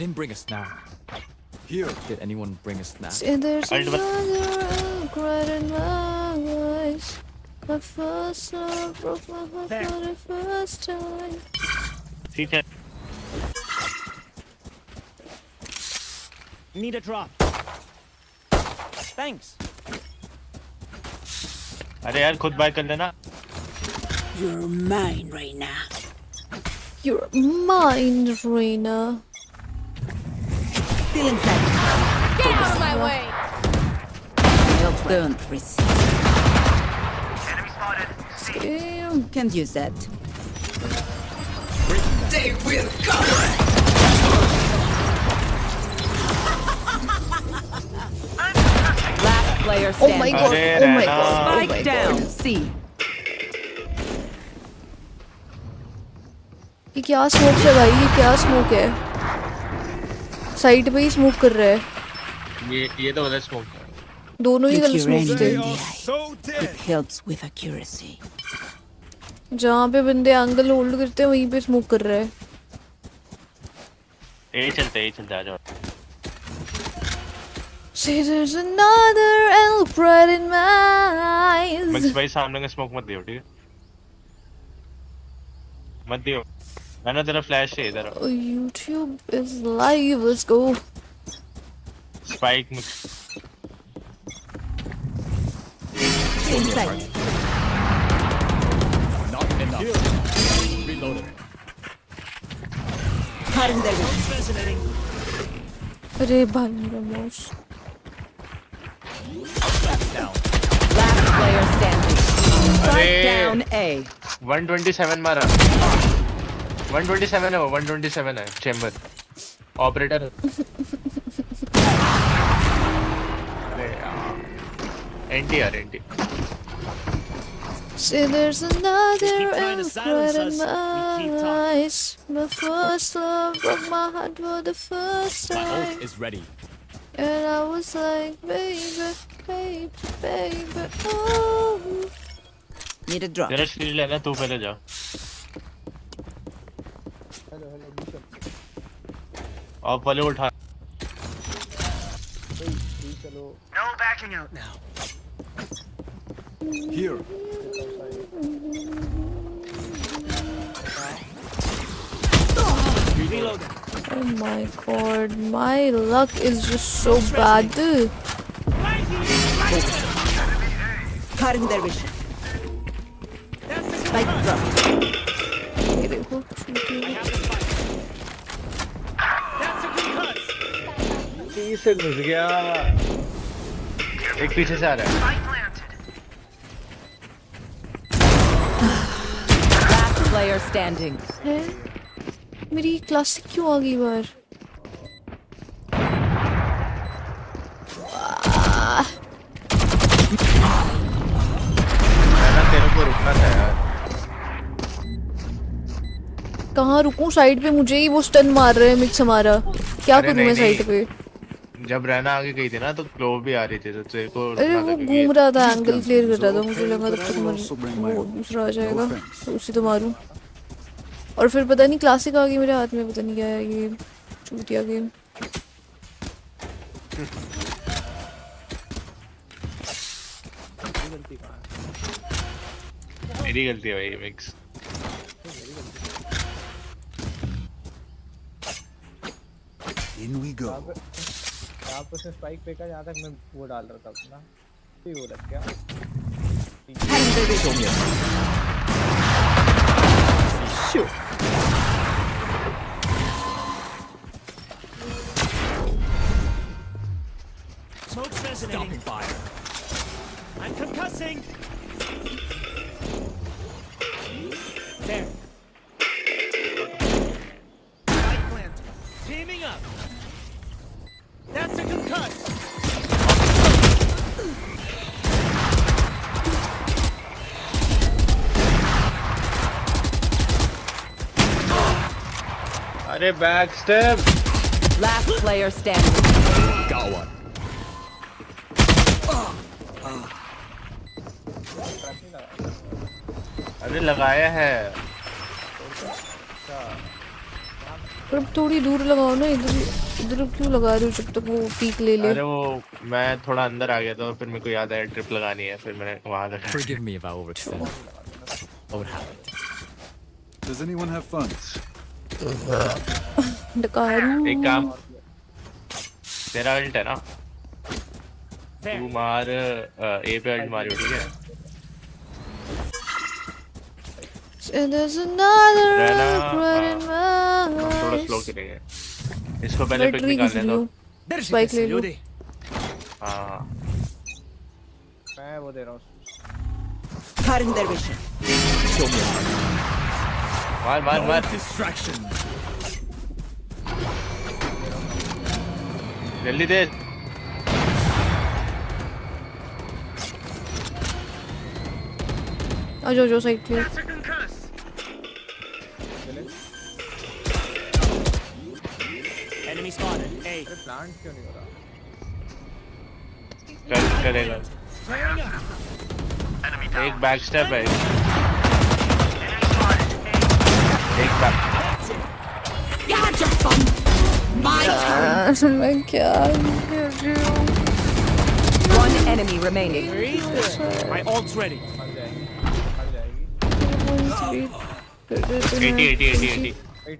didn't bring a snack. Here. Did anyone bring a snack? Say there's another regret in my eyes. My first love broke my heart for the first time. ठीक है. Need a drop. Thanks. अरे यार खुद bye कर लेना. You're mine, Reina. You're mine, Reina. Still inside. Get out of my way! Don't resist. Damn. Can't use that. They will cover. Last player Oh standing. my god. Arey Oh my Reina. god. Oh my Spike down. god. C. ये क्या smoke है भाई? ये क्या smoke है? Side पे ही smoke कर रहा है. ये तो वाला स्मोक. दोनों ही Look गलत your स्मोक enemy थे. in the eye. It helps with accuracy. जहाँ पे बंदे एंगल होल्ड करते हैं वहीं पे स्मोक कर रहा है. यही चलते आ जाओ. Say there's another and look right in my max eyes. भाई सामने का स्मोक मत दियो, ठीक है? मत दियो. मैंने तेरा फ्लैश है इधर. Oh, YouTube is live. Let's go. Spike Inside. Not enough. Reloaded. Cutting their way. Fascinating. अरे भाई मेरा mouse. Down. Last player standing. Spike अरे. down A. 127 मारा. 127 है वो. 127 है चेंबर. ऑपरेटर. अरे यार. Anti. Say there's another keep trying and to look silence right in us. We keep my talking. eyes. My first love broke my heart for the first My time. ult is ready. And I was like, baby, oh. Need a drop. तेरा shield है ना, तू पहले जा. Of वाले उठा. No backing out now. Here. Reloading. Oh my god, my luck is just so bad. Cutting their vision. Spike drop. ये देखो, छूटी हुई. That's a good cut. से घुस गया. एक पीछे से आ रहा है. Last player standing. है? मेरी क्लासिक क्यों आ गई बार? मैंने तेरे को रुकना था यार. कहाँ रुकूं? साइड पे मुझे ही वो स्टन मार रहे हैं मिक्स हमारा. क्या अरे करूं नहीं, मैं नहीं. साइड पे? जब रहना आगे गई थी ना तो क्लोव भी आ रही थी, तो तेरे को अरे रुकना वो था क्योंकि घूम रहा था, एंगल क्लियर कर रहा था. मुझे लगा तब तक वो दूसरा आ जाएगा तो उसी तो मारूं. और फिर पता नहीं क्लासिक आ गई मेरे हाथ में. पता नहीं क्या है ये चूतिया गेम. मेरी गलती है भाई मिक्स. In we go. आप उसने स्पाइक फेंका जहाँ तक मैं वो डाल रहा था अपना. ठीक हो रहा क्या? Cutting their vision. Shoot. Smoke's fascinating. Stopping fire. I'm concussing. There. Spike planted. Teaming up. That's a concuss. अरे back step. Last player standing. Got one. अरे लगाया है. पर अब थोड़ी दूर लगाओ ना, इधर इधर क्यों लगा रहे हो जब तक वो पीक ले ले। अरे वो मैं थोड़ा अंदर आ गया था, फिर मेरे को याद आया ट्रिप लगानी है, फिर मैंने वहां लगा। Forgive me if I overextend. What would happen? Does anyone have funds? डकारू। एक काम, तेरा अल्ट है ना, There. तू मार ए पे अल्ट मारियो, ठीक है? There's another रहना, regret in my थोड़ा स्लो eyes। करेंगे। इसको पहले पिक बैटरी निकालने घिस दो। लो। स्पाइक ले लो। हाँ, मैं वो दे रहा हूँ। Cutting their vision. Show me. मार मार मार। Distraction. जल्दी दे। आ जाओ जाओ साइड पे। Enemy spotted. A. अरे प्लांट क्यों नहीं हो रहा? करेगा। Clearing up. एक बैक स्टेप है। एक back. You had your fun. My turn. मैं क्या कर रही हूँ? One enemy remaining. My ult's ready. मर जाएगी। 80 80 80 80। Wait.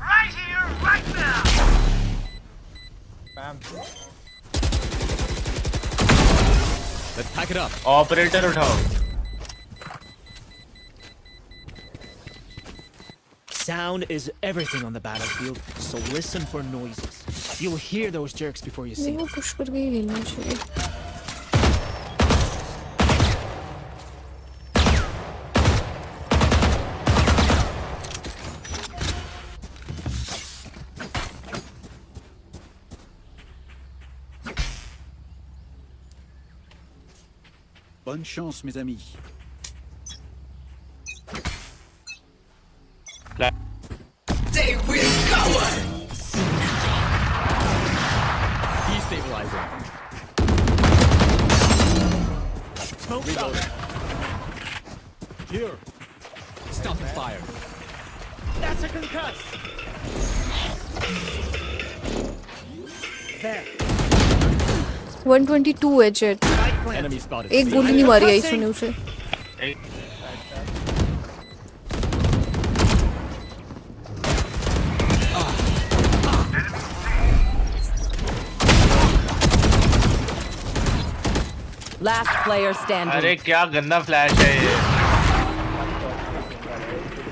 Right here, right now. Bam. Let's pack it up. Operator उठाओ। Sound is everything on the battlefield, so listen for noises. You'll hear those jerks before you see नहीं वो them. Push करके ही खेलना चाहिए। Bonne chance, mes amis. They will cover. Destabilizing. Smoke's out. Here. Stopping fire. That's a concuss. There. 122 है jet. Spike plant. Enemy spotted. एक गोली नहीं मारी आई सुने उसे। एक- Last player standing. अरे क्या गंदा फ्लैश है ये।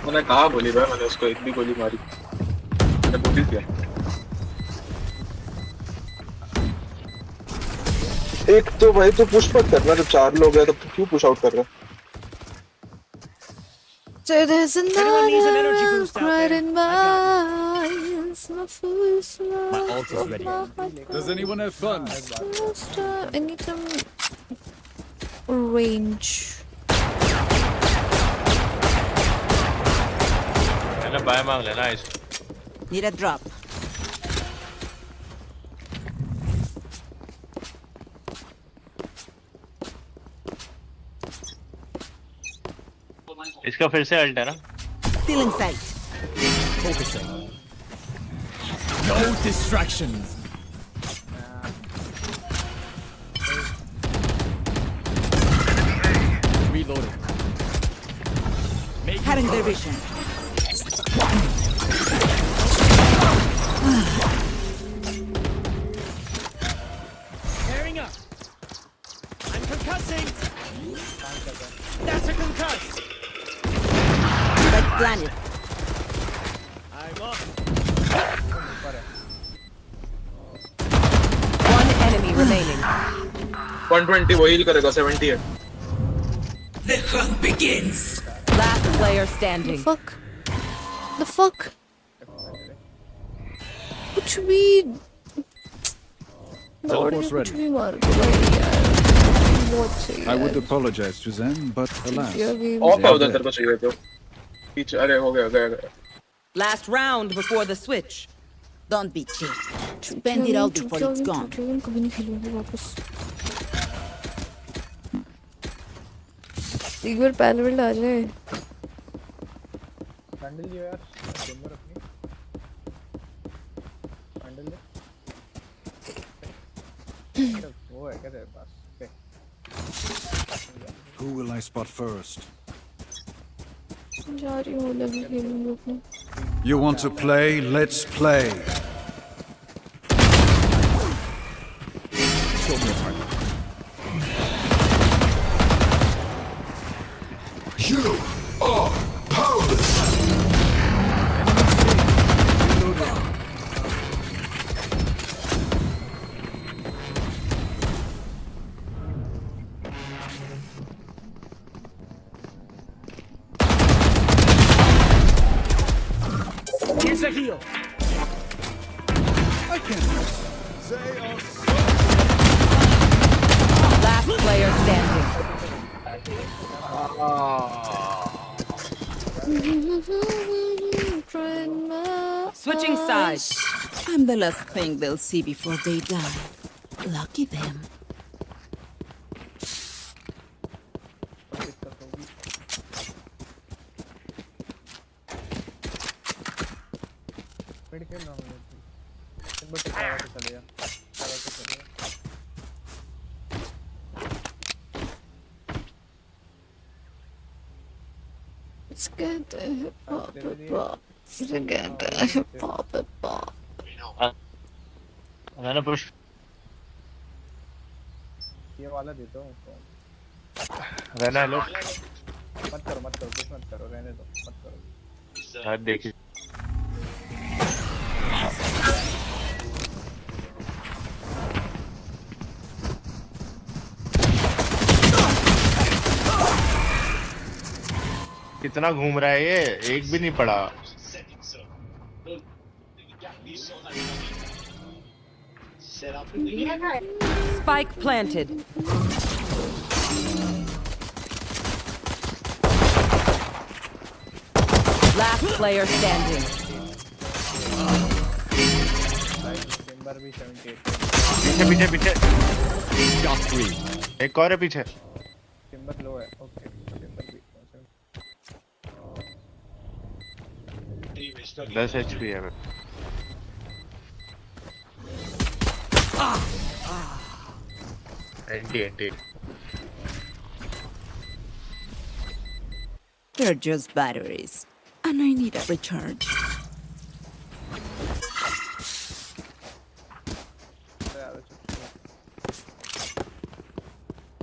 मैंने कहा गोली भाई, मैंने उसको एक भी गोली मारी, मैंने बोली किया। एक तो भाई तू पुश मत करना, जब 4 लोग हैं तब तू क्यों पुश आउट कर रहा है? So there's Anyone needs an energy another boost out regret there? in my eyes. My fool's My ult is love, ready. my heart Does anyone have funds? lost. I need some range. मैंने bye मांग लेना इस। Need a drop. इसका फिर से alt है ना? Still in sight. Focusing. No distractions. Reloading. Cutting their vision. Tearing up. I'm concussing. That's a concuss. But planet. I'm up. One enemy remaining. 120 वो हील करेगा, 70 है। The hunt begins. Last player The standing. fuck? The fuck? कुछ भी दौड़ के almost कुछ ready. भी मार दो भाई यार। बहुत सही I would यार। apologize to them, but alas. क्या game ऑफ है है? उधर, तेरे को चाहिए तो पीछे। अरे हो गया। Last round before the switch. Don't be cheap. Spend it all before it's gone. कभी नहीं खेलूंगी वापस। एक बार पैनल आ जाए। कैंडल लियो यार चेंबर अपनी कैंडल ले वो है क्या तेरे पास पे Who will I spot first? जा रही हूँ लगी गेमिंग अपने You want to play? Let's play. Show me a target. You are powerless. Here's a heal. I can't miss. They are so Last player standing. Switching sides. I'm the last thing they'll see before they die. Lucky them. Mid खेल रहा हूँ chamber से आवा के चले जा आवा के चले जा Let's get the hip hop pop. Let's get the hip hop pop. मैंने पुश ये वाला देता हूँ उसको रहना लो मत करो कुछ मत करो रहने दो मत करो यार देखिए कितना घूम रहा है ये एक भी नहीं पड़ा Spike planted. Last player standing. Chamber भी 78 पीछे पीछे पीछे Got 3. एक और है पीछे चेंबर लो है ओके चेंबर भी 10 HP है anti They're just batteries. And I need a recharge.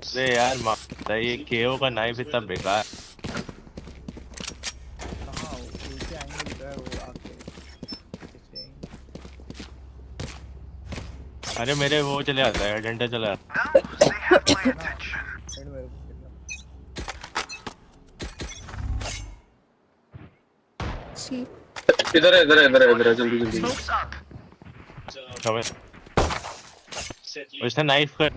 अरे यार मारता ये केओ का नाइफ इतना बेकार कहाँ वो पीछे आएंगे जो है वो आके पीछे आएंगे अरे मेरे वो चले आता है डंडा चला साइड में खेलना See, इधर है जल्दी समझ उसने नाइफ कर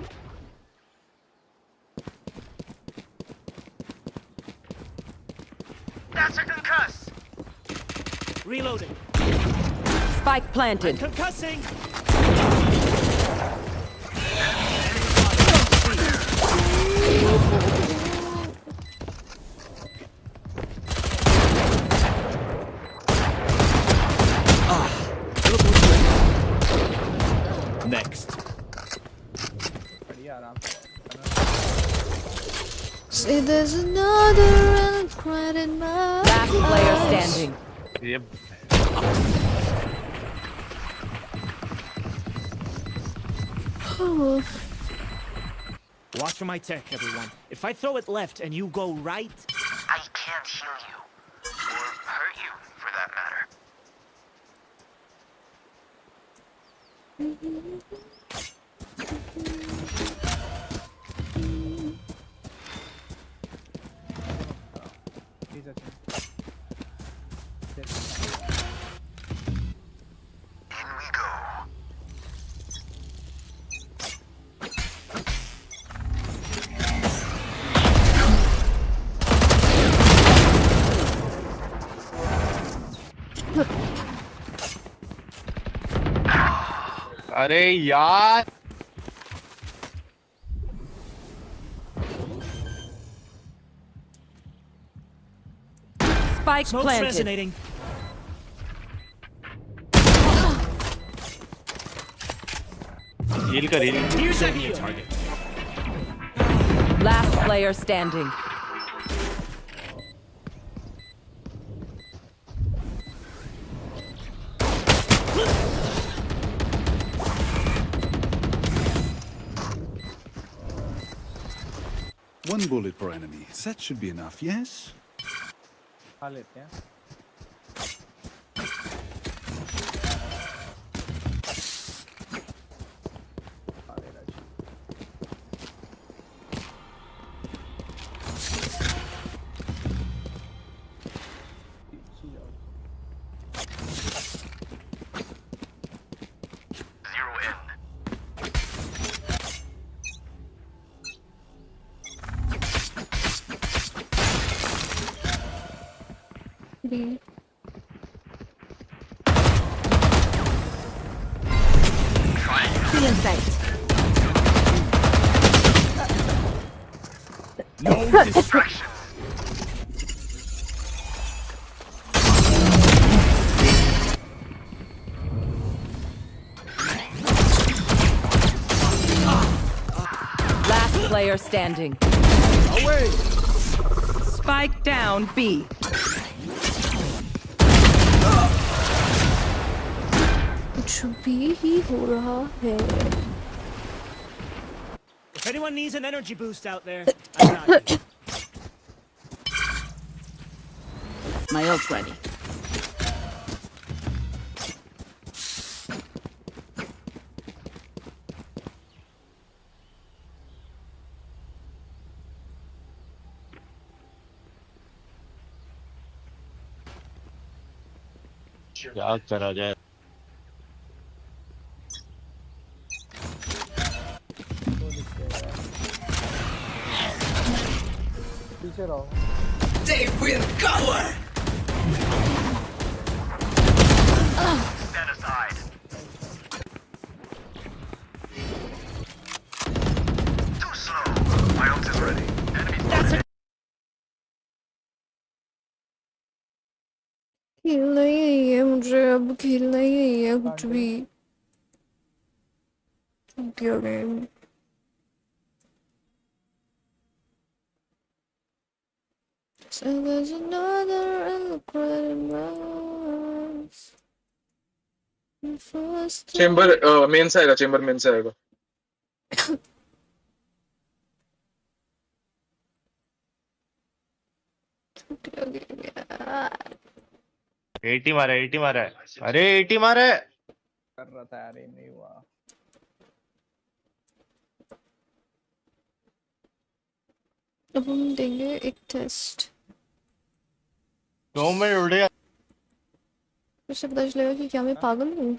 Reloading. Spike planted. Concussing. Next. बढ़िया आराम से say there's another and crying in my Last player standing. ये Oh, Watch for my tech, everyone. If I throw it left and you go right, I can't heal you. Or hurt you, for that matter. Please अच्छा In we go. अरे यार Spike Smoke's planted. resonating. Heal कर heal Here's a heal. Last player standing. One bullet per enemy. That should be enough, yes? खा लेते हैं खा ले राज पीछे जाओ Zero in. B. Still in sight. No distraction. Last player standing. Away! Spike down B. कुछ भी ही हो रहा है. If anyone needs an energy boost out there, I got you. My ult ready. क्या करा जाए तो दिखते हैं पीछे रहो Stand aside. Too slow. My ult is ready. Enemy खेलना ही नहीं है मुझे, अब खेलना ही नहीं है कुछ भी. क्या game. So there's another incredible romance. First chamber main से आएगा, चेंबर मेन से आएगा. क्या गेम यार. 80 मारा 80 मारा है अरे 80 मारा है कर रहा था यार ये नहीं हुआ अब हम देंगे एक टेस्ट. 2 मिनट उड़ गया उससे पता चलेगा कि क्या मैं पागल हूँ.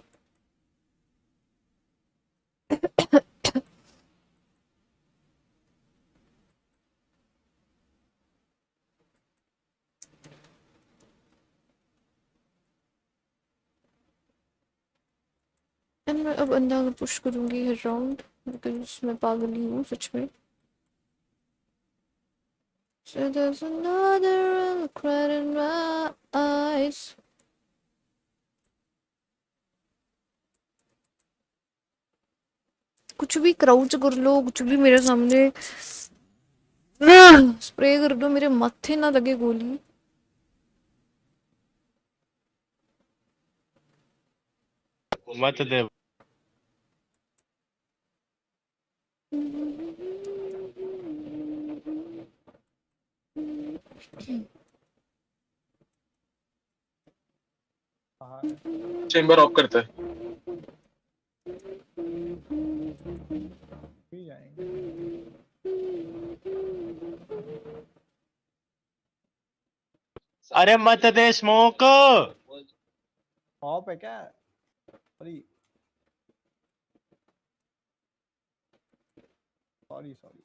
मैं अब अंदर पुश करूंगी हर राउंड बिकॉज मैं पागल ही हूँ सच में. So there's another regret in my eyes. कुछ भी क्राउच कर लो, कुछ भी मेरे सामने स्प्रे कर दो, मेरे माथे ना लगे गोली. मत दे चेंबर ऑफ करता है. भी जाएंगे अरे मत दे स्मोक ऑफ है क्या sorry sorry sorry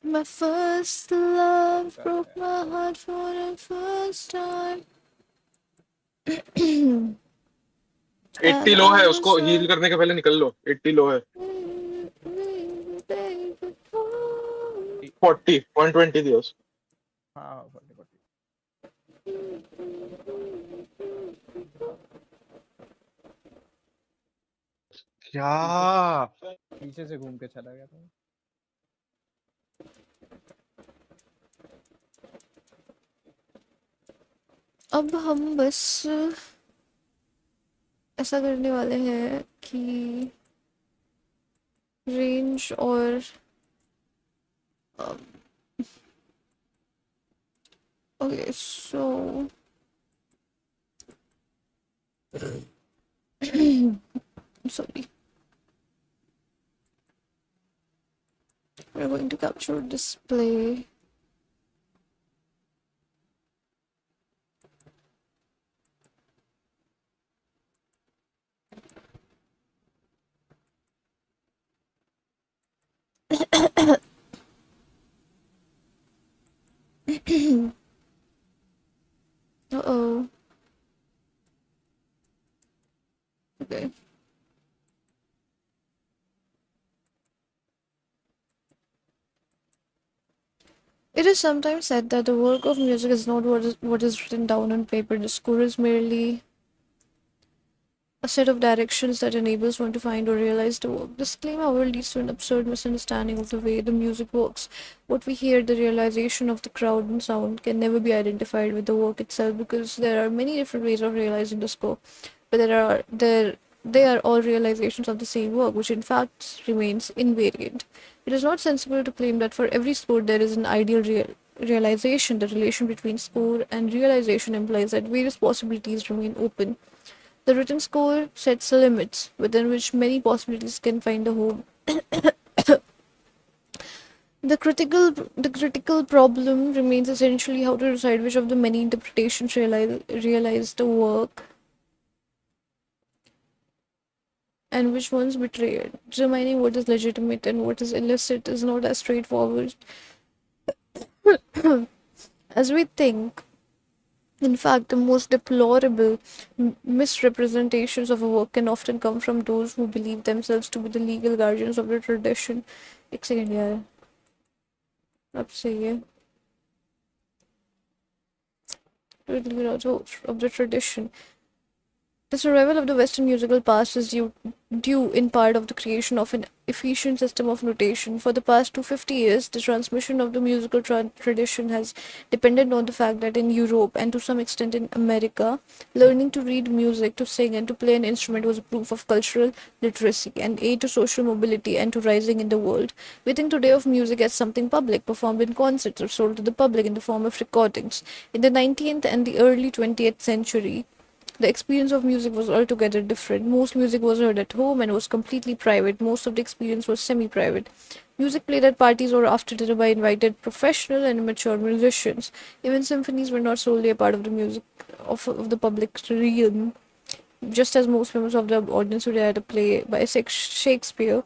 My first love broke my heart for the first time. 80 लो है, उसको हील करने के पहले निकल लो. 80 लो है. 40 120 दिया उसको. हाँ 40 क्या? पीछे से घूम के चला गया था। अब हम बस ऐसा करने वाले हैं कि रेंज और okay so sorry, we're going to capture display. Uh-oh. Okay. It is sometimes said that the work of music is not what is written down on paper. The score is merely a set of directions that enables one to find or realize the work. This claim, however, leads to an absurd misunderstanding of the way the music works. What we hear, the realization of the crowd and sound, can never be identified with the work itself because there are many different ways of realizing the score. But they are all realizations of the same work, which in fact remains invariant. It is not sensible to claim that for every score there is an ideal realization. The relation between score and realization implies that various possibilities remain open. The written score sets limits within which many possibilities can find a home. The critical problem remains essentially how to decide which of the many interpretations realize the work and which ones betray it. Determining what is legitimate and what is illicit is not as straightforward as we think. In fact, the most deplorable misrepresentations of a work can often come from those who believe themselves to be the legal guardians of the tradition. एक second यार, अब सही है. Of the tradition. The survival of the Western musical past is due in part of the creation of an efficient system of notation. For the past 250 years, the transmission of the musical tradition has depended on the fact that in Europe and to some extent in America, learning to read music, to sing, and to play an instrument was a proof of cultural literacy and aid to social mobility and to rising in the world. We think today of music as something public, performed in concerts or sold to the public in the form of recordings. In the 19th and the early 20th century, the experience of music was altogether different. Most music was heard at home and was completely private. Most of the experience was semi-private. Music played at parties or after dinner by invited professional and amateur musicians. Even symphonies were not solely a part of the music of the public realm. Just as most members of the audience who read a play by Shakespeare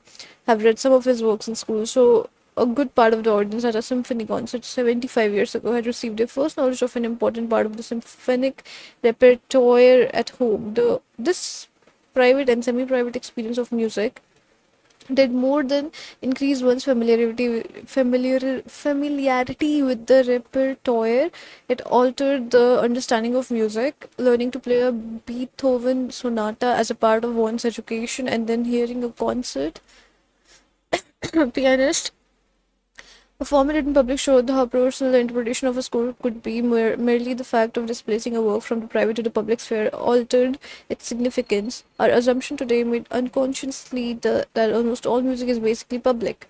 have read some of his works in school, so a good part of the audience at a symphony concert 75 years ago had received their first knowledge of an important part of the symphonic repertoire at home. This private and semi-private experience of music did more than increase one's familiarity with the repertoire. It altered the understanding of music. Learning to play a Beethoven sonata as a part of one's education and then hearing a concert pianist perform it in public showed how personal the interpretation of a score could be. Merely the fact of displacing a work from the private to the public sphere altered its significance. Our assumption today, made unconsciously, that almost all music is basically public,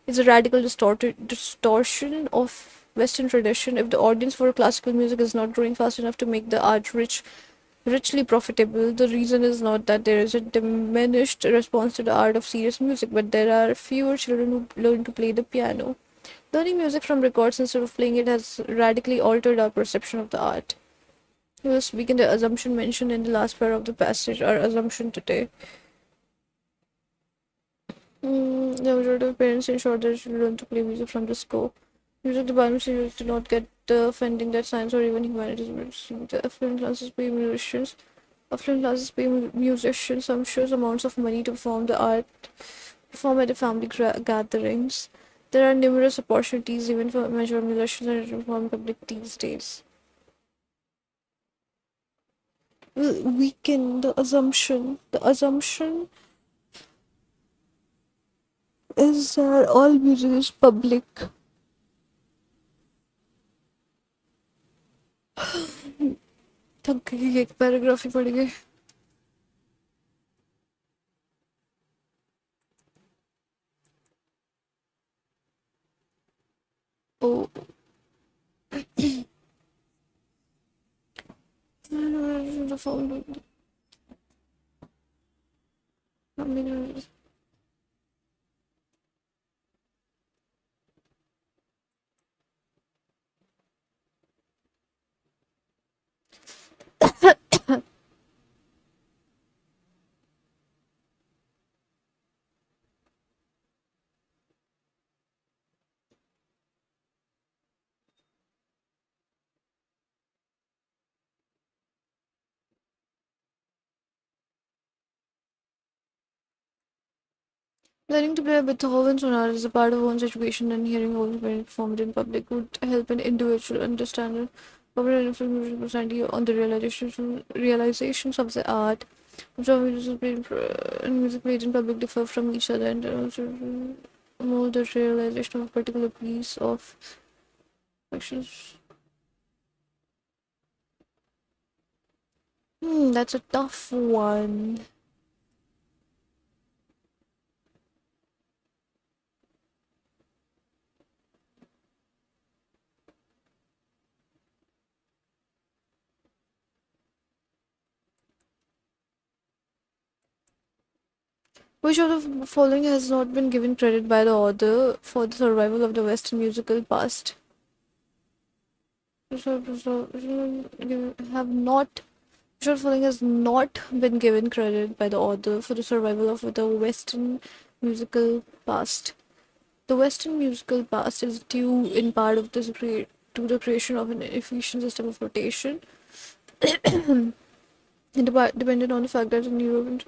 is a radical distortion of Western tradition. If the audience for classical music is not growing fast enough to make the art richly profitable, the reason is not that there is a diminished response to the art of serious music, but there are fewer children who learn to play the piano. Learning music from records instead of playing it has radically altered our perception of the art. We will speak in the assumption mentioned in the last part of the passage. Our assumption today. The majority of parents ensure their children learn to play music from the score. Music departments do not get the funding that science or even humanities receive. The affluent classes pay musicians. Sumptuous amounts of money to perform at the family gatherings. There are numerous opportunities even for amateur musicians to perform public these days. will weaken the assumption. The assumption is that all music is public. थक गई, एक paragraph ही पढ़ गए. Oh. The phone. Learning to play a Beethoven sonata as a part of one's education and hearing one's playing performed in public would help an individual understand and popular influence society on the realizations of the art. Observing music played in public differ from each other and also mold the realization of a particular piece of actions. That's a tough one. Which of the following has not been given credit by the author for the survival of the Western musical past? Which of the following has not been given credit by the author for the survival of the Western musical past? The Western musical past is due in part of this to the creation of an efficient system of notation, dependent on the fact that in Europe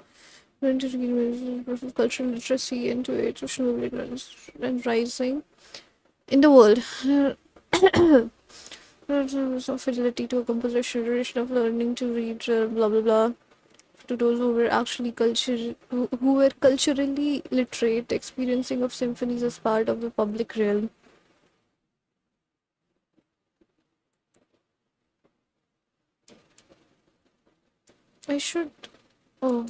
cultural literacy and to its social mobility and rising in the world. Of fidelity to a composition, tradition of learning to read, blah blah blah. To those who were actually who were culturally literate, experiencing of symphonies as part of the public realm. I should. Oh.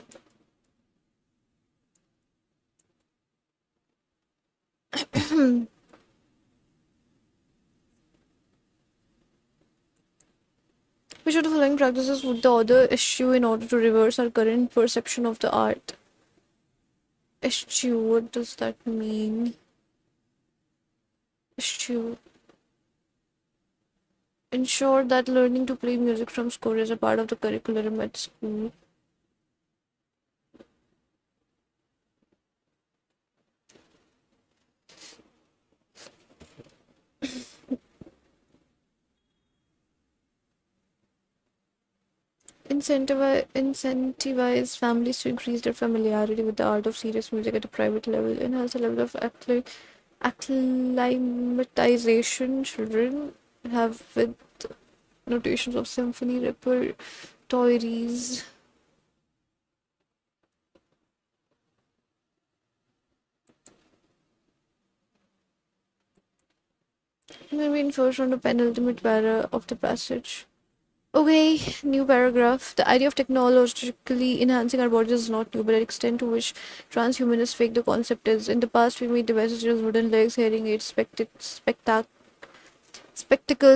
Which of the following practices would the author eschew in order to reverse our current perception of the art? Eschew, what does that mean? Eschew. Ensure that learning to play music from score is a part of the curriculum at school. Incentivize families to increase their familiarity with the art of serious music at a private level, enhance the level of acclimatization children have with notations of symphony repertoires. Maybe infer from the penultimate para of the passage. Okay, new paragraph. The idea of technologically enhancing our bodies is not new, but the extent to which transhumanists fake the concept is. In the past, we made devices such as wooden legs, hearing aids, spectacles,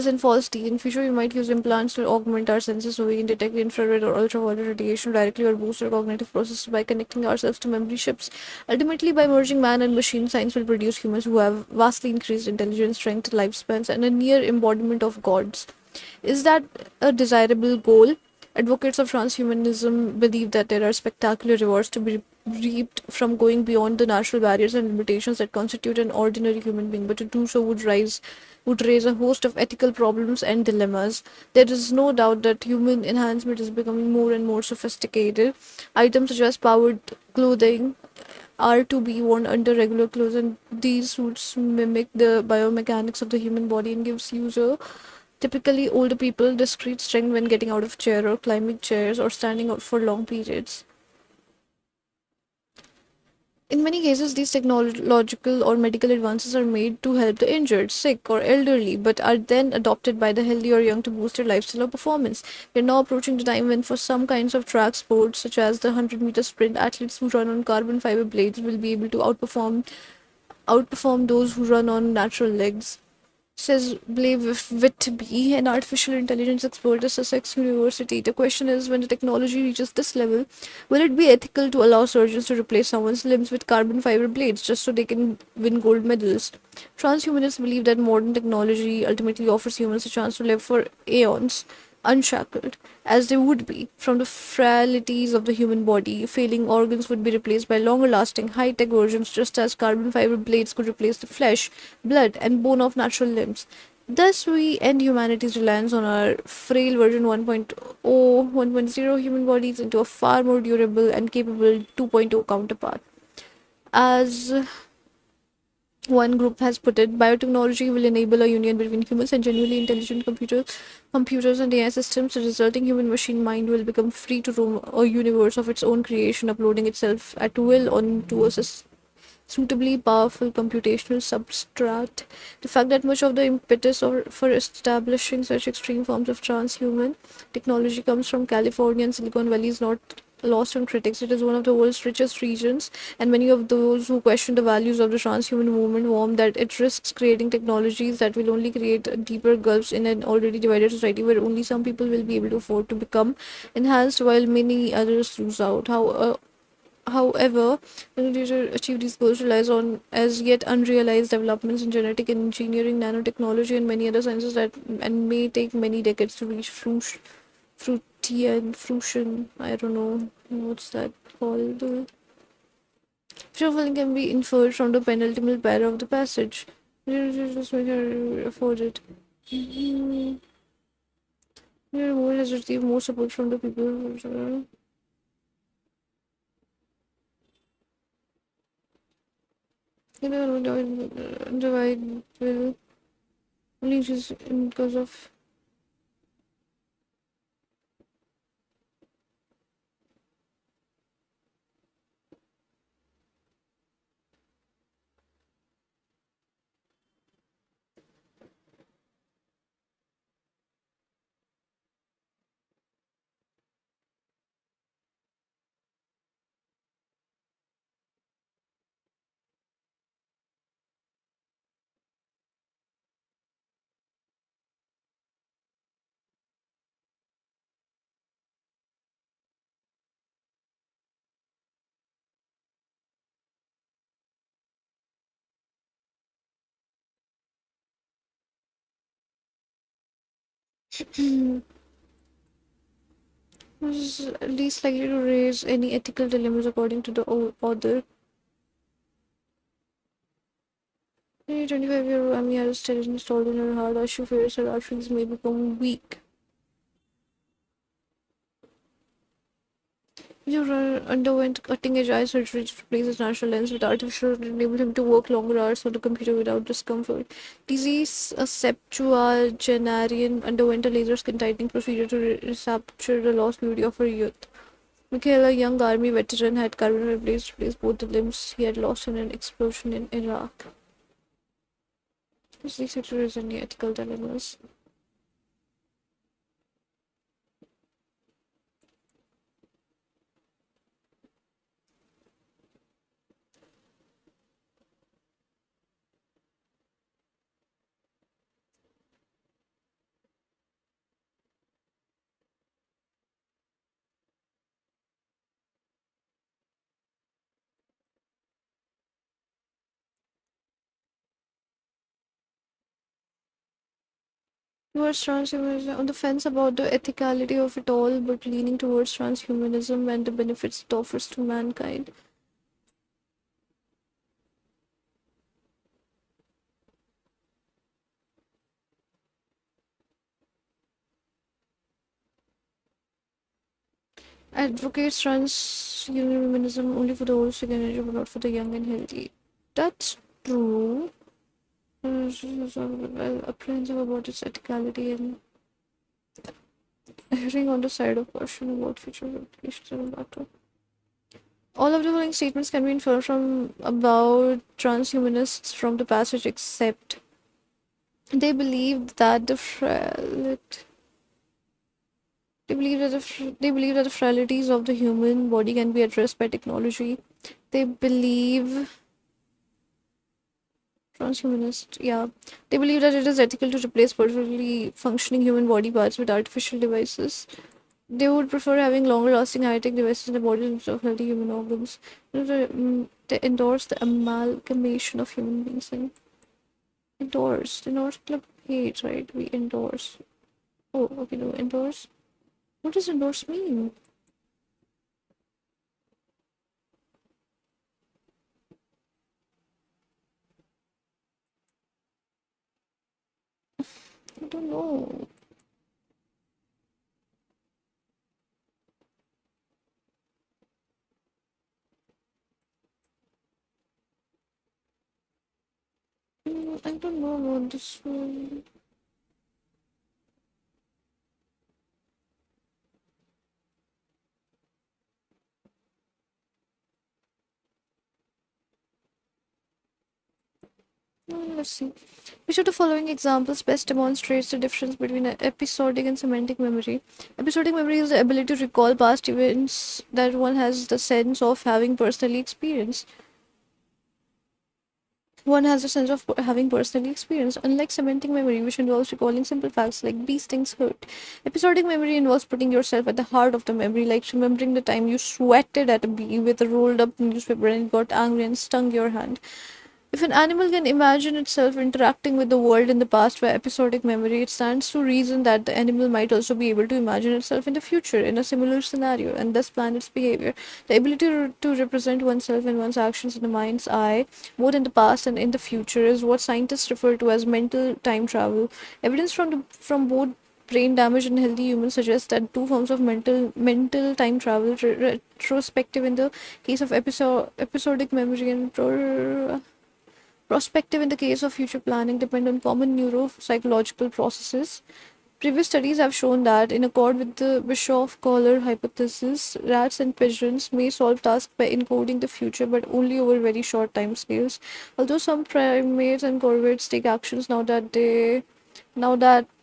and false teeth. In future, we might use implants to augment our senses so we can detect infrared or ultraviolet radiation directly or boost our cognitive processes by connecting ourselves to memory chips. Ultimately, by merging man and machine, science will produce humans who have vastly increased intelligence, strength, lifespans, and a near embodiment of gods. Is that a desirable goal? Advocates of transhumanism believe that there are spectacular rewards to be reaped from going beyond the natural barriers and limitations that constitute an ordinary human being, but to do so would raise a host of ethical problems and dilemmas. There is no doubt that human enhancement is becoming more and more sophisticated. Items such as powered clothing are to be worn under regular clothes, and these suits mimic the biomechanics of the human body and gives user Typically, older people discrete strength when getting out of chair or climbing chairs or standing out for long periods. In many cases, these technological or medical advances are made to help the injured, sick, or elderly, but are then adopted by the healthy or young to boost their lifestyle or performance. We are now approaching the time when, for some kinds of track sports, such as the 100-meter sprint, athletes who run on carbon fiber blades will be able to outperform those who run on natural legs. Says Blaise Whitby, an artificial intelligence expert at Sussex University. The question is, when the technology reaches this level, will it be ethical to allow surgeons to replace someone's limbs with carbon fiber blades just so they can win gold medals? Transhumanists believe that modern technology ultimately offers humans a chance to live for aeons, unshackled, as they would be, from the frailties of the human body. Failing organs would be replaced by longer lasting, high tech versions, just as carbon fiber blades could replace the flesh, blood, and bone of natural limbs. Thus, we end humanity's reliance on our frail version 1.0, 1.0 human bodies into a far more durable and capable 2.0 counterpart. As one group has put it, biotechnology will enable a union between humans and genuinely intelligent computers and AI systems. The resulting human-machine mind will become free to roam a universe of its own creation, uploading itself at will onto a suitably powerful computational substrate. The fact that much of the impetus for establishing such extreme forms of transhuman technology comes from California and Silicon Valley is not lost on critics. It is one of the world's richest regions, and many of those who question the values of the transhuman movement warn that it risks creating technologies that will only create deeper gulfs in an already divided society where only some people will be able to afford to become enhanced while many others lose out. However, in order to achieve these goals relies on as yet unrealized developments in genetic engineering, nanotechnology, and many other sciences that and may take many decades to reach fruition. I don't know what's that called. Shuffling can be inferred from the penultimate pair of the passage. Just make her afford it. Your world has received more support from the people. Divide will only just because of was least likely to raise any ethical dilemmas according to the author. A 25-year-old Amy has a stent installed in her heart as she fears her arteries may become weak. Juror underwent cutting-edge eye surgery to replace his natural lens with artificial to enable him to work longer hours on the computer without discomfort. Disease, a septuagenarian, underwent a laser skin tightening procedure to recapture the lost beauty of her youth. Mikhail, a young army veteran, had carbon replaced both the limbs he had lost in an explosion in Iraq. These sectors any ethical dilemmas. Towards transhumanism, on the fence about the ethicality of it all, but leaning towards transhumanism and the benefits it offers to mankind. Advocates transhumanism only for the old sick and aged, but not for the young and healthy. That's true. well apprehensive about its ethicality and erring on the side of caution about future implications and impact. All of the following statements can be inferred from about transhumanists from the passage, except they believe that the frailties of the human body can be addressed by technology. They believe transhumanist, yeah. They believe that it is ethical to replace perfectly functioning human body parts with artificial devices. They would prefer having longer-lasting high-tech devices in the bodies of healthy human organs. They endorse the amalgamation of human beings and endorse club page, right? We endorse. Oh, okay, no, endorse. What does endorse mean? I don't know. I don't know about this one. Let's see. Which of the following examples best demonstrates the difference between episodic and semantic memory? Episodic memory is the ability to recall past events that one has the sense of having personally experienced. One has a sense of having personally experienced, unlike semantic memory, which involves recalling simple facts like bee stings hurt. Episodic memory involves putting yourself at the heart of the memory, like remembering the time you sweated at a bee with a rolled up newspaper and it got angry and stung your hand. If an animal can imagine itself interacting with the world in the past via episodic memory, it stands to reason that the animal might also be able to imagine itself in the future in a similar scenario and thus plan its behavior. The ability to represent oneself and one's actions in the mind's eye, both in the past and in the future, is what scientists refer to as mental time travel. Evidence from both brain damage in healthy humans suggests that two forms of mental time travel, retrospective in the case of episodic memory and prospective in the case of future planning, depend on common neuropsychological processes. Previous studies have shown that, in accord with the Bischoff-Kohler hypothesis, rats and pigeons may solve tasks by encoding the future, but only over very short time scales. Although some primates and corvids take actions now that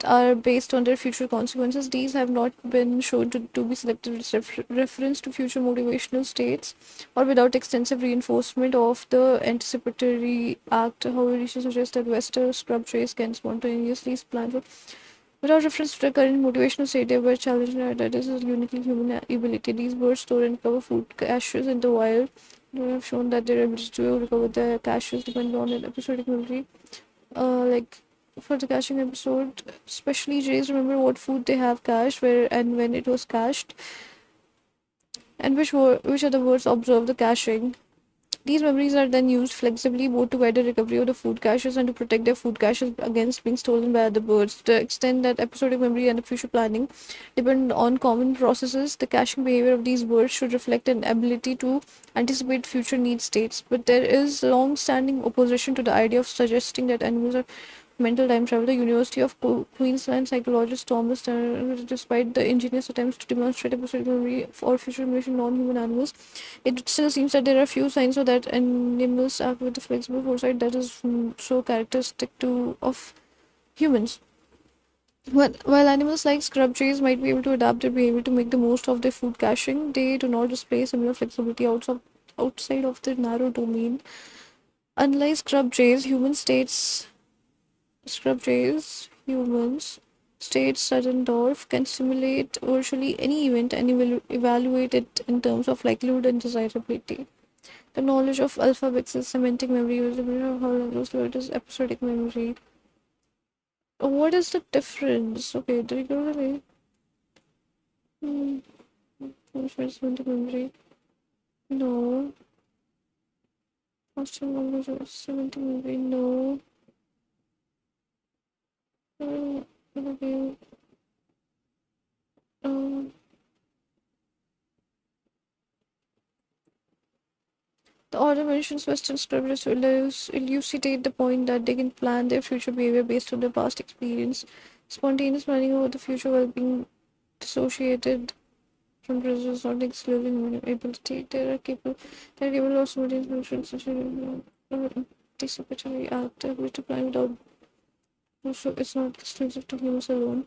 are based on their future consequences, these have not been shown to be selected with reference to future motivational states or without extensive reinforcement of the anticipatory act. However, research suggests that Western scrub trees can spontaneously plan for without reference to the current motivational state. They were challenging that this is a uniquely human ability. These birds store and recover food caches in the wild. They have shown that their ability to recover the caches depends on an episodic memory. Like for the caching episode, especially jays remember what food they have cached, where and when it was cached, and which other birds observe the caching. These memories are then used flexibly both to guide the recovery of the food caches and to protect their food caches against being stolen by other birds. To the extent that episodic memory and future planning depend on common processes, the caching behavior of these birds should reflect an ability to anticipate future need states. But there is long-standing opposition to the idea of suggesting that animals are mental time travel. The University of Queensland psychologist Thomas Turner, despite the ingenious attempts to demonstrate episodic memory or future memory in non-human animals, it still seems that there are few signs of that animals act with the flexible foresight that is so characteristic of humans. While animals like scrub trees might be able to adapt their behavior to make the most of their food caching, they do not display similar flexibility outside of their narrow domain. Unlike humans states Suddendorf can simulate virtually any event and evaluate it in terms of likelihood and desirability. The knowledge of alphabets is semantic memory, visibility of how those is episodic memory. What is the difference? Okay, did it go away? Semantic memory. No. Constant knowledge of semantic memory. No. Okay. The The author mentions Western scriptures to elucidate the point that they can plan their future behavior based on their past experience. Spontaneous planning over the future while being dissociated from presence not exclusive human ability. They are capable of simultaneous functions such as anticipatory act, the ability to plan without so it's not exclusive to humans alone.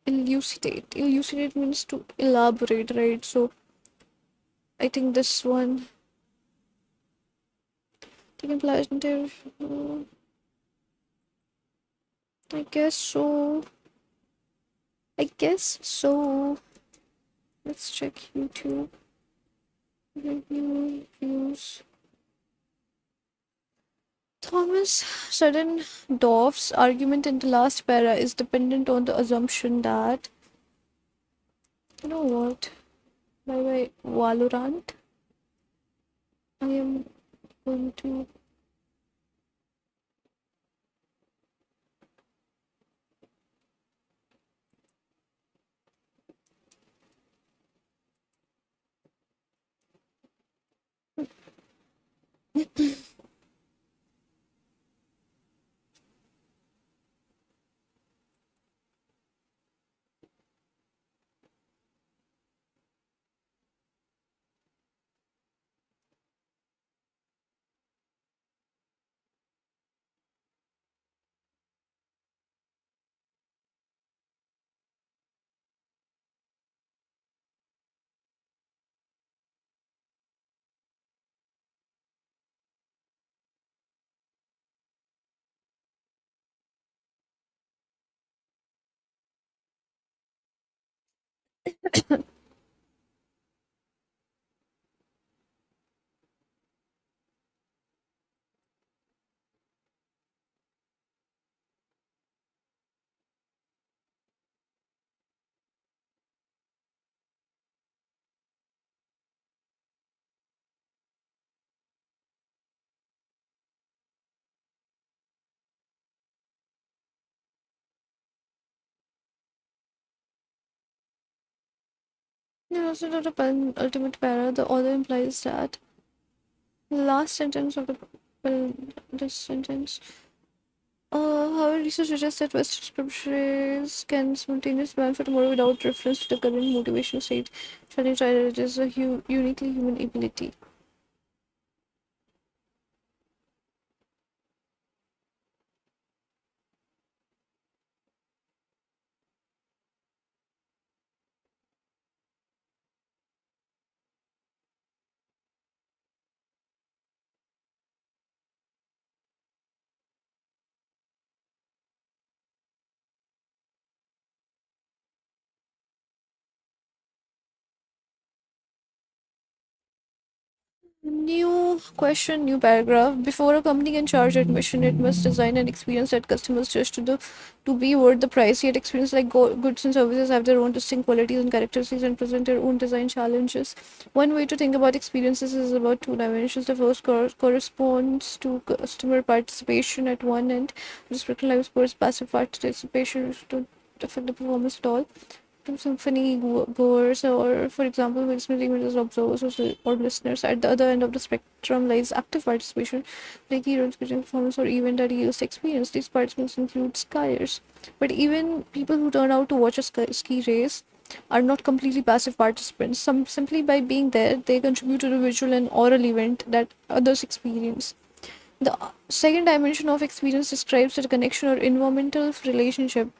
Elucidate. Elucidate means to elaborate, right? So I think this one taking placental. I guess so. I guess so. Let's check YouTube. Review views. Thomas Suddendorf's argument in the last para is dependent on the assumption that, you know what, by Valorant, I am going to also not a ultimate para. The author implies that the last sentence of this sentence. However, research suggests that Western scriptures can simultaneously plan for tomorrow without reference to the current motivational state. Shall try that it is a uniquely human ability. New question, new paragraph. Before a company can charge admission, it must design an experience that customers judge to be worth the price. Yet, experience like goods and services have their own distinct qualities and characteristics and present their own design challenges. One way to think about experiences is about two dimensions. The first corresponds to customer participation at one end. Restricted live sports passive participation which don't affect the performance at all. Symphony goers, or for example, listening events as observers or listeners. At the other end of the spectrum lies active participation, like heroes, performance, or event that yields experience. These participants include skiers, but even people who turn out to watch a ski race are not completely passive participants. Some simply by being there, they contribute to the visual and oral event that others experience. The second dimension of experience describes the connection or environmental relationship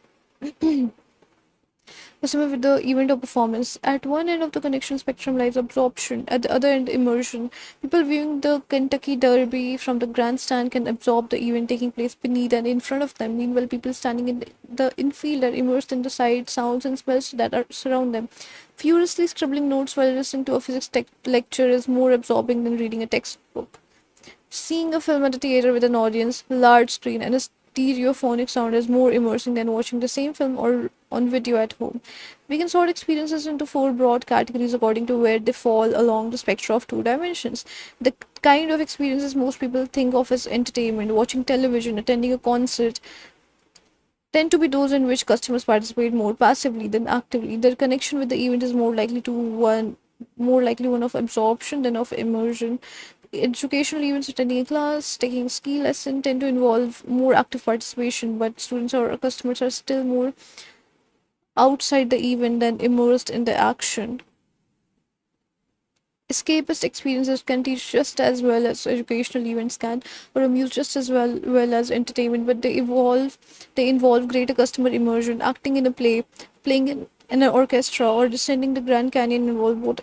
customer with the event or performance. At one end of the connection spectrum lies absorption, at the other end immersion. People viewing the Kentucky Derby from the grandstand can absorb the event taking place beneath and in front of them. Meanwhile, people standing in the infield are immersed in the sights, sounds and smells that are surround them. Furiously scribbling notes while listening to a physics lecture is more absorbing than reading a textbook. Seeing a film at a theater with an audience, large screen and a stereophonic sound is more immersing than watching the same film or on video at home. We can sort experiences into four broad categories according to where they fall along the spectrum of two dimensions. The kind of experiences most people think of as entertainment, watching television, attending a concert, tend to be those in which customers participate more passively than actively. Their connection with the event is more likely to one more likely one of absorption than of immersion. Educational events, attending a class, taking a ski lesson tend to involve more active participation, but students or customers are still more outside the event than immersed in the action. Escapist experiences can teach just as well as educational events can, or amuse just as well as entertainment, but they involve greater customer immersion. Acting in a play, playing in an orchestra, or descending the Grand Canyon involve both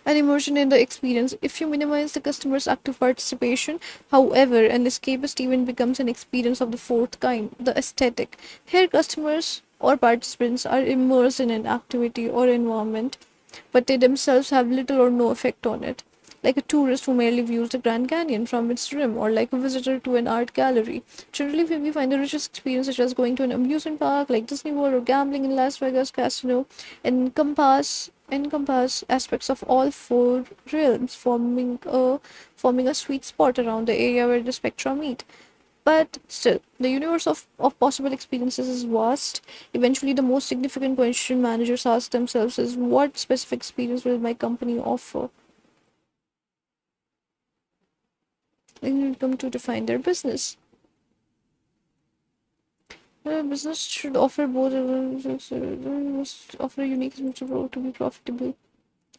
and immersion in the experience. If you minimize the customer's active participation, however, an escapist event becomes an experience of the fourth kind, the aesthetic. Here, customers or participants are immersed in an activity or environment, but they themselves have little or no effect on it. Like a tourist who merely views the Grand Canyon from its rim, or like a visitor to an art gallery. Generally, we find the richest experience, such as going to an amusement park like Disney World or gambling in Las Vegas Casino, encompass aspects of all four realms, forming a sweet spot around the area where the spectra meet. But still, the universe of possible experiences is vast. Eventually, the most significant question managers ask themselves is, what specific experience will my company offer? Then you come to define their business. Business should offer both, must offer a unique role to be profitable.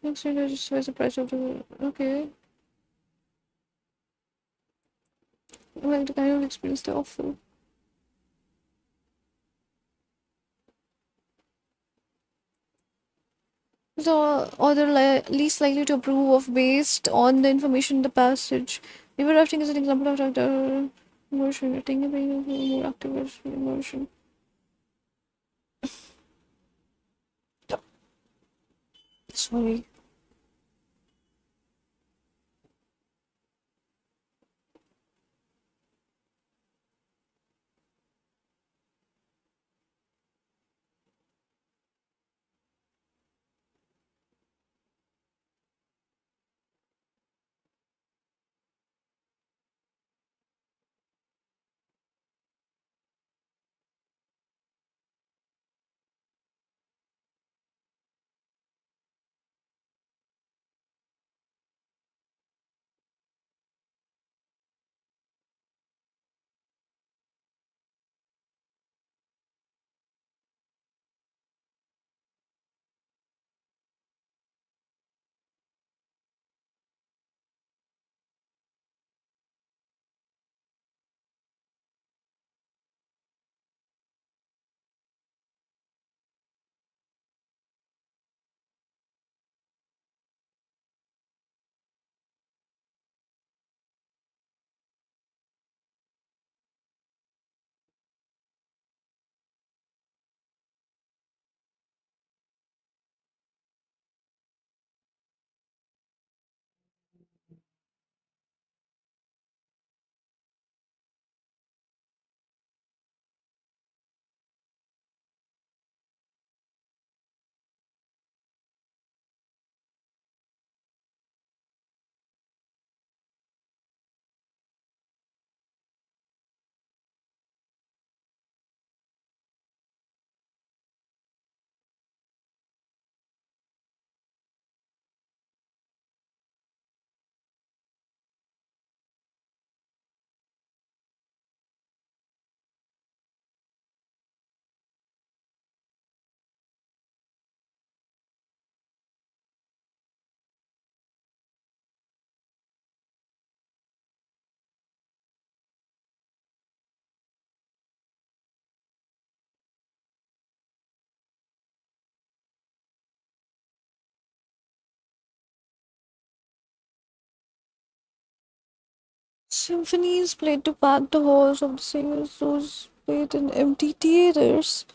Next, justifies the price of the. Okay. Like the kind of experience they offer. So, or they're least likely to approve of based on the information in the passage. River rafting is an example of active immersion. Taking a more active immersion. Sorry. Symphonies played to pack the halls of the singers, those played in empty theaters.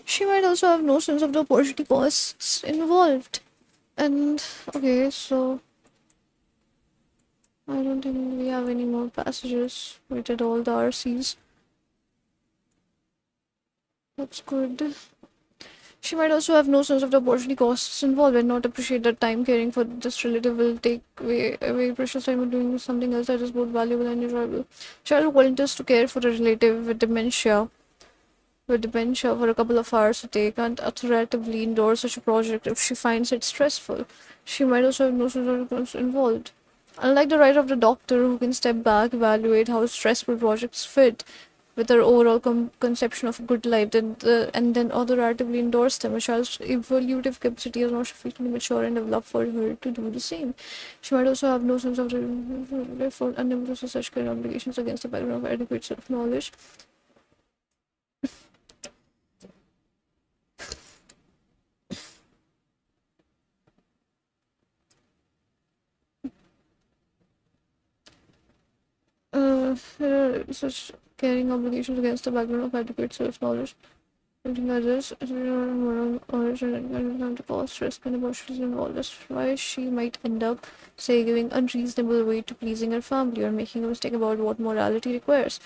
She might also have no sense of the opportunity costs involved. And okay, so I don't think we have any more passages. We did all the RCs. That's good. She might also have no sense of the opportunity costs involved and not appreciate that time caring for this relative will take away precious time of doing something else that is both valuable and enjoyable. Child who volunteers to care for a relative with dementia for a couple of hours a day can't authoritatively endorse such a project if she finds it stressful. She might also have no sense of the costs involved. Unlike the right of the doctor who can step back, evaluate how stressful projects fit with her overall conception of a good life, and then authoritatively endorse them, a child's evaluative capacity is not sufficiently mature and developed for her to do the same. She might also have no sense of the therefore unable to see such kind of obligations against the background of adequate self-knowledge. Such caring obligations against the background of adequate self-knowledge. Something others, moral knowledge and the cost, risk, and emotions involved. That's why she might end up, say, giving unreasonable weight to pleasing her family or making a mistake about what morality requires.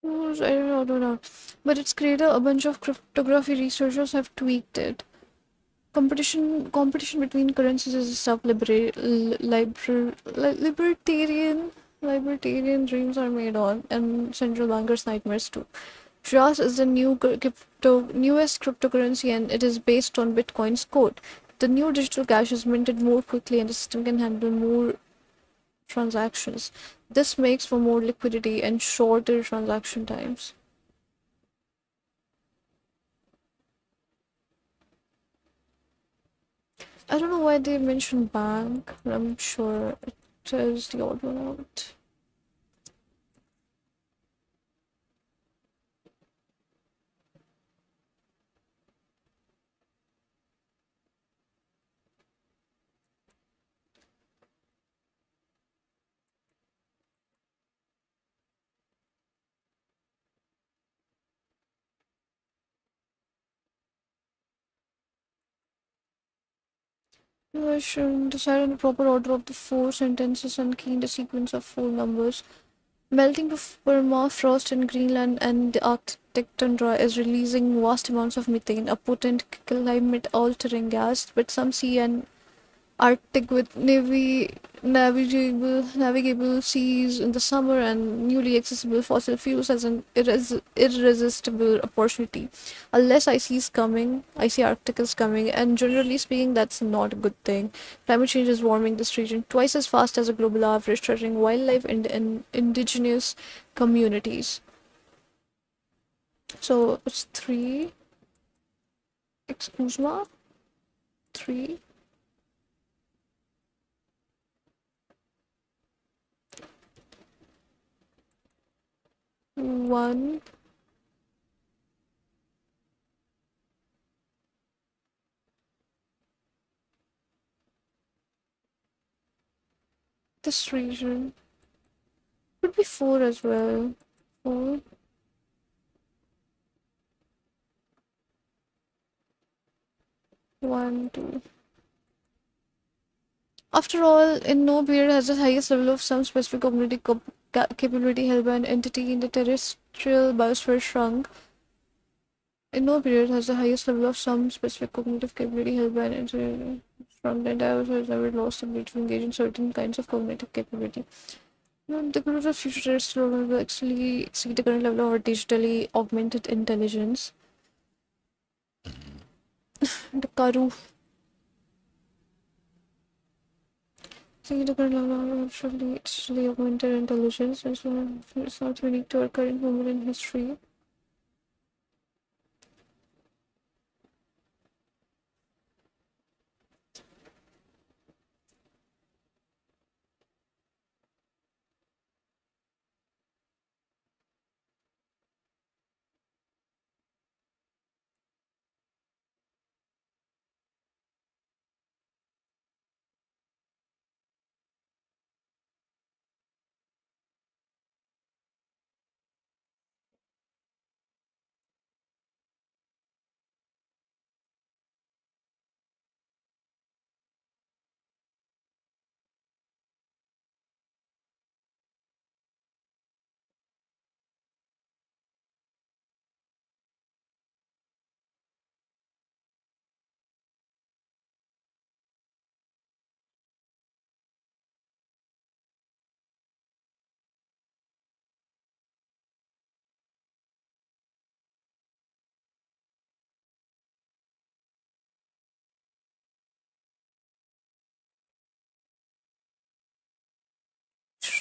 I don't know. But it's created a bunch of cryptography researchers have tweaked it. Competition between currencies is stuff libertarian dreams are made on, and central bankers' nightmares too. JAS is the newest cryptocurrency, and it is based on Bitcoin's code. The new digital cash is minted more quickly, and the system can handle more transactions. This makes for more liquidity and shorter transaction times. I don't know why they mentioned bank, but I'm sure it is the odd one out. You should decide on the proper order of the four sentences and key in the sequence of four numbers. Melting permafrost in Greenland and the Arctic tundra is releasing vast amounts of methane, a potent climate-altering gas, but some sea and Arctic with navigable seas in the summer and newly accessible fossil fuels as an irresistible opportunity. Unless icy Arctic is coming, and generally speaking, that's not a good thing. Climate change is warming this region twice as fast as a global average, threatening wildlife and indigenous communities. So it's 3. Excuse me. 3. 1. This region could be 4 as well. 4. 1, 2. After all, in no period has the highest level of some specific cognitive capability held by an entity in the terrestrial biosphere shrunk. In no period has the highest level of some specific cognitive capability held by an entity shrunk. The entire biosphere has never lost the ability to engage in certain kinds of cognitive capability. The growth of future terrestrial will actually exceed the current level of our digitally augmented intelligence. The Karu. See the current level of digitally augmented intelligence is not unique to our current moment in history.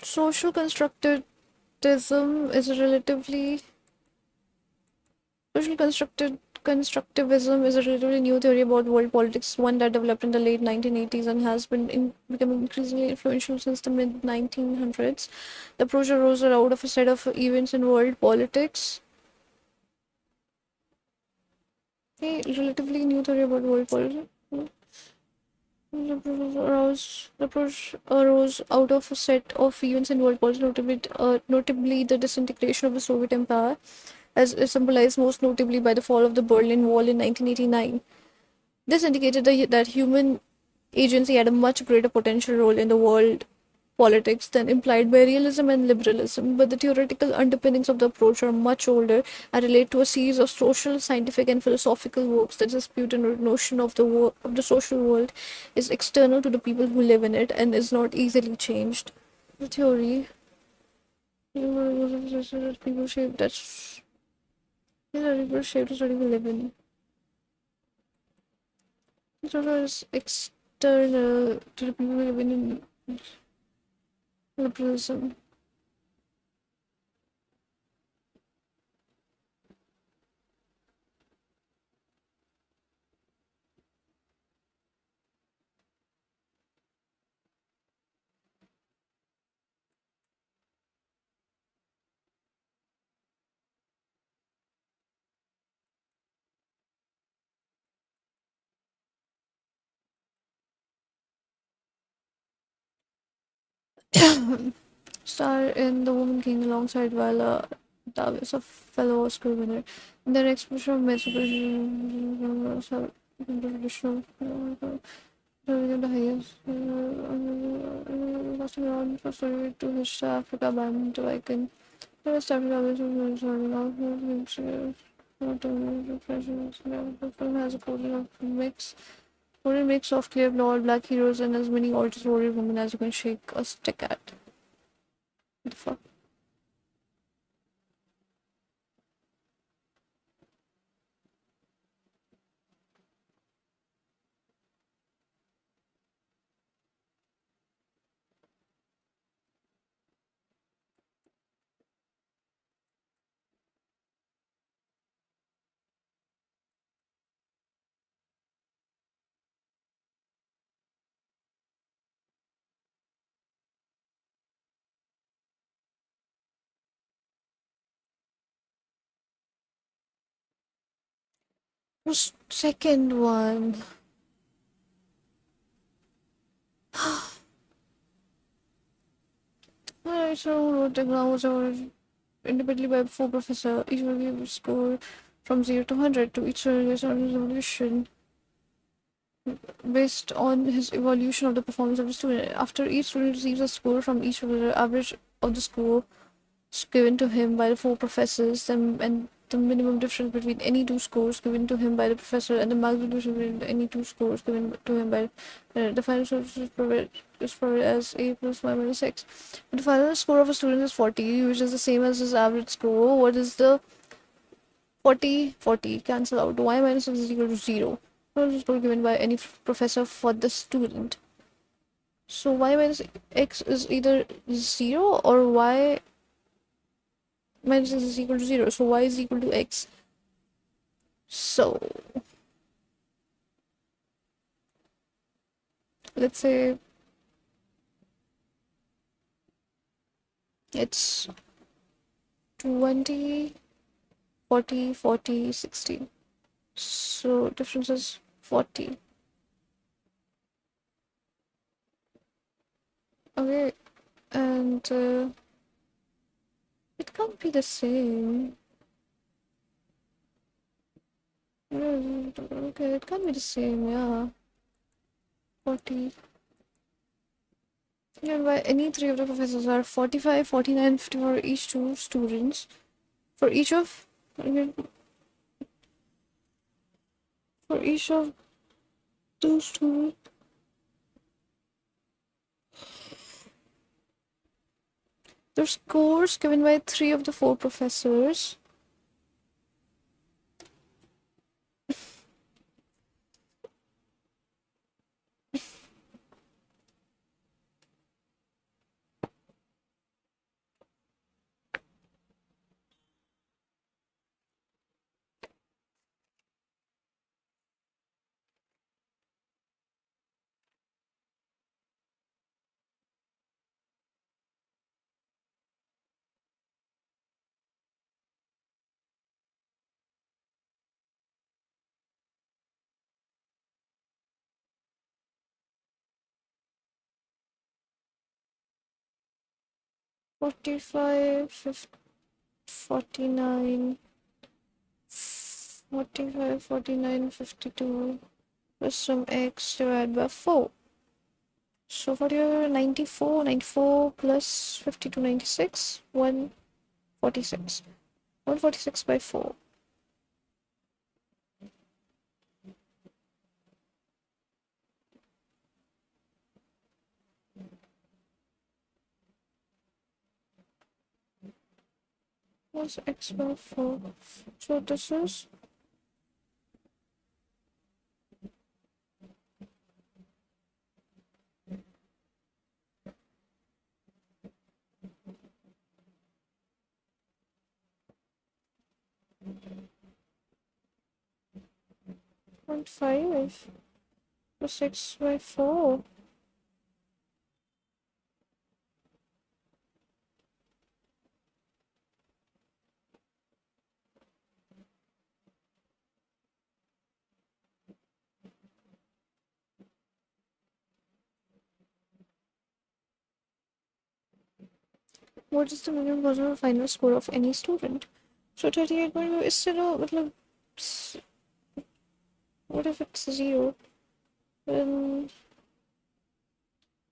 Social constructivism is a relatively social constructivism is a relatively new theory about world politics, one that developed in the late 1980s and has been becoming increasingly influential since the mid 1900s. The approach arose out of a set of events in world politics. A relatively new theory about world politics. The approach arose out of a set of events in world politics, notably the disintegration of the Soviet Empire, as is symbolized most notably by the fall of the Berlin Wall in 1989. This indicated that human agency had a much greater potential role in the world politics than implied by realism and liberalism, but the theoretical underpinnings of the approach are much older and relate to a series of social, scientific, and philosophical works that dispute the notion of the social world is external to the people who live in it and is not easily changed. The theory people shape that's people shape the study we live in. The social is external to the people who live in liberalism. Star in The Woman King alongside Viola Davis, a fellow Oscar winner. In their expression of traditional the highest last around for story to his Africa band to icon. The West Africa was sorting out the film has a coded mix of clear blonde black heroes and as many gorgeous warrior women as you can shake a stick at. What the fuck? The second one. Alright, so wrote the grounds or independently by four professor. Each will give a score from 0 to 100 to each resolution. based on his evaluation of the performance of the student. After each student receives a score from each of the average of the score given to him by the four professors, and the minimum difference between any two scores given to him by the professor and the maximum difference between any two scores given to him by the final score is provided as a plus y minus x. But the final score of a student is 40, which is the same as his average score. What is the 40 cancel out? Y minus x is equal to 0. What is the score given by any professor for the student? So y minus x is either 0 or y minus x is equal to 0. So y is equal to x. So let's say it's 20, 40, 40, 60. So difference is 40. Okay, and it can't be the same. Okay, it can't be the same, yeah. 40. Given by any three of the professors are 45, 49, 50 for each two students. For each of two students. The scores given by three of the four professors. Forty-five, 49, 45, 49, 52 plus some x divided by 4. So 94 plus 52, 96, 146. 146 by 4. What's x by 4? So this is 0.5 plus x by 4. What is the minimum possible final score of any student? So 38.5 is still मतलब what if it's 0? Then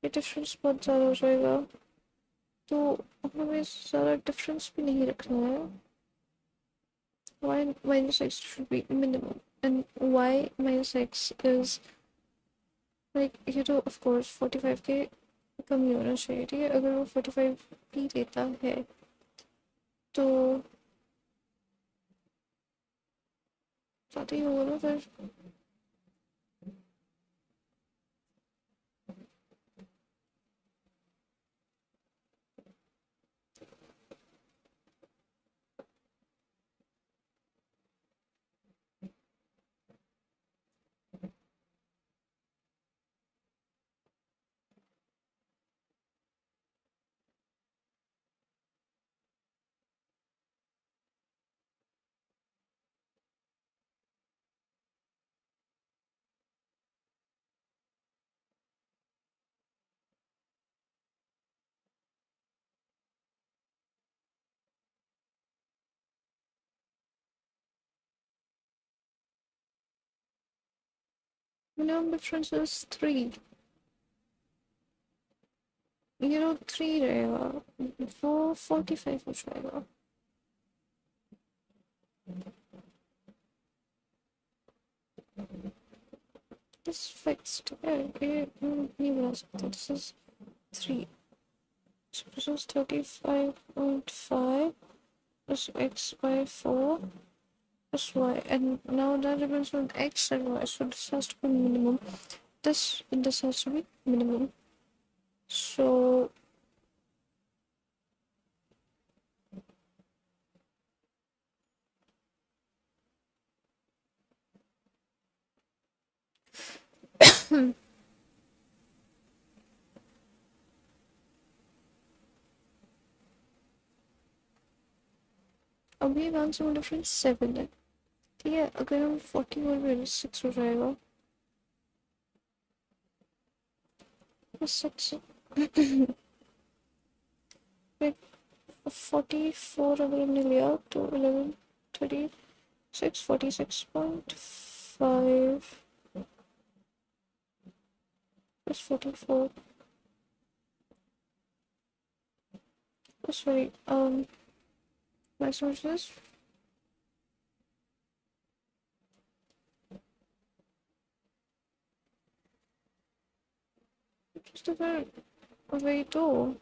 ये difference बहुत ज़्यादा हो जाएगा, तो हमें ज़्यादा difference भी नहीं रखना है. Y minus x should be minimum, and y minus x is like ये तो of course 45 के कम ही होना चाहिए. ठीक है, अगर वो 45 भी लेता है तो ज़्यादा ही होगा ना फिर. Minimum difference is 3. 3 रहेगा. 445 हो जाएगा. This fixed. ये नहीं बना सकते. This is 3. So this is 35.5 plus x by 4 plus y. And now that depends on x and y. So this has to be minimum. This and this has to be minimum. So अभी answer difference 7 है. ठीक है, अगर हम 41 6 हो जाएगा. 6 44 अगर हमने लिया तो 11 36 46.5 plus 44 sorry maximum is just a very tall.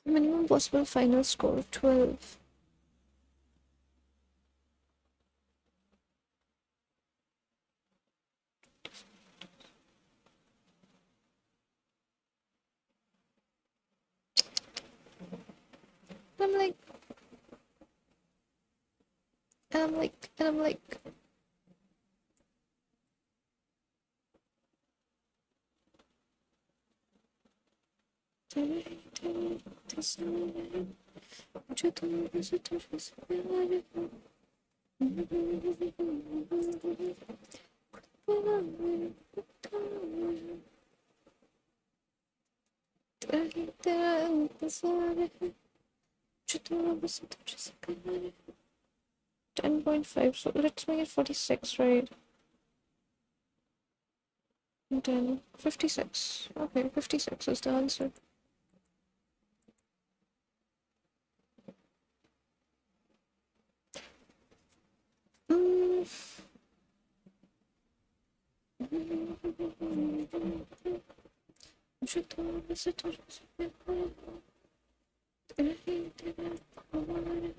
Minimum possible final score 12. I'm like $10.5, so let's make it 46, right? 10, 56. Okay, 56 is the answer.